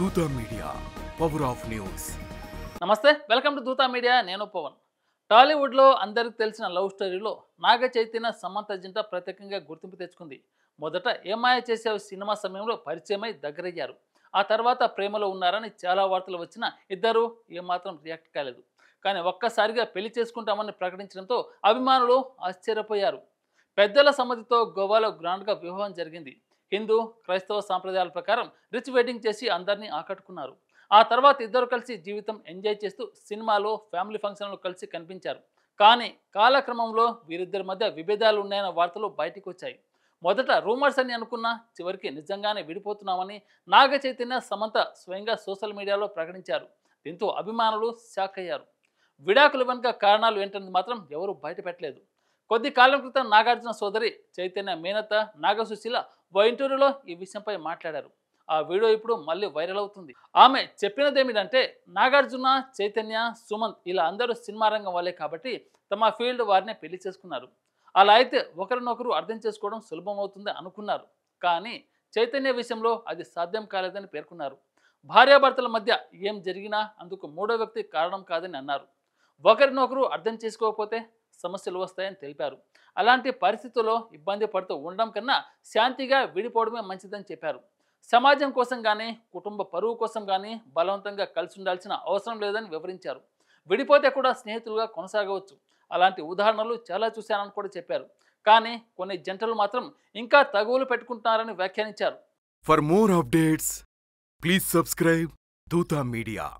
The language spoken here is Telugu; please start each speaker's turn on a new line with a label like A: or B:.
A: దూత మీడియా పవర్ ఆఫ్ న్యూస్.
B: నమస్తే, వెల్కమ్ టు దూతా మీడియా. నేను పవన్. టాలీవుడ్లో అందరికి తెలిసిన లవ్ స్టోరీలో నాగ చైతన్య సమంత జంట ప్రత్యేకంగా గుర్తింపు తెచ్చుకుంది. మొదట ఏమాయ చేసే సినిమా సమయంలో పరిచయమై దగ్గరయ్యారు. ఆ తర్వాత ప్రేమలో ఉన్నారని చాలా వార్తలు వచ్చినా ఇద్దరు ఏమాత్రం రియాక్ట్ కాలేదు. కానీ ఒక్కసారిగా పెళ్లి చేసుకుంటామని ప్రకటించడంతో అభిమానులు ఆశ్చర్యపోయారు. పెద్దల సమ్మతితో గోవాలో గ్రాండ్గా వివాహం జరిగింది. హిందూ క్రైస్తవ సాంప్రదాయాల ప్రకారం రిచ్ వెడ్డింగ్ చేసి అందరినీ ఆకట్టుకున్నారు. ఆ తర్వాత ఇద్దరు కలిసి జీవితం ఎంజాయ్ చేస్తూ సినిమాలో ఫ్యామిలీ ఫంక్షన్లో కలిసి కనిపించారు. కానీ కాలక్రమంలో వీరిద్దరి మధ్య విభేదాలు ఉన్నాయన్న వార్తలు బయటకు వచ్చాయి. మొదట రూమర్స్ అని అనుకున్నా చివరికి నిజంగానే విడిపోతున్నామని నాగ చైతన్య సమంత స్వయంగా సోషల్ మీడియాలో ప్రకటించారు. దీంతో అభిమానులు షాక్ అయ్యారు. విడాకుల వెనుక కారణాలు ఏంటన్నది మాత్రం ఎవరూ బయటపెట్టలేదు. కొద్ది కాలం క్రితం నాగార్జున సోదరి చైతన్య మేనత్త నాగసుశీల ఓ ఇంటర్వ్యూలో ఈ విషయంపై మాట్లాడారు. ఆ వీడియో ఇప్పుడు మళ్ళీ వైరల్ అవుతుంది. ఆమె చెప్పినదేమిటంటే, నాగార్జున, చైతన్య, సుమంత్ ఇలా అందరూ సినిమా రంగం వాళ్ళే కాబట్టి తమ ఫీల్డ్ వారినే పెళ్లి చేసుకున్నారు. అలా అయితే ఒకరినొకరు అర్థం చేసుకోవడం సులభం అవుతుంది అనుకున్నారు. కానీ చైతన్య విషయంలో అది సాధ్యం కాలేదని పేర్కొన్నారు. భార్యాభర్తల మధ్య ఏం జరిగినా అందుకు మూడో వ్యక్తి కారణం కాదని అన్నారు. ఒకరినొకరు అర్థం చేసుకోకపోతే సమస్యలు వస్తాయని తెలిపారు. అలాంటి పరిస్థితుల్లో ఇబ్బంది పడుతూ ఉండడం కన్నా శాంతిగా విడిపోవడమే మంచిదని చెప్పారు. సమాజం కోసం కానీ కుటుంబ పరువు కోసం కానీ బలవంతంగా కలిసి ఉండాల్సిన అవసరం లేదని వివరించారు. విడిపోతే కూడా స్నేహితులుగా కొనసాగవచ్చు. అలాంటి ఉదాహరణలు చాలా చూశానని కూడా చెప్పారు. కానీ కొన్ని జంటలు మాత్రం ఇంకా తగువులు పెట్టుకుంటున్నారని వ్యాఖ్యానించారు.
A: For more updates please subscribe దూత మీడియా.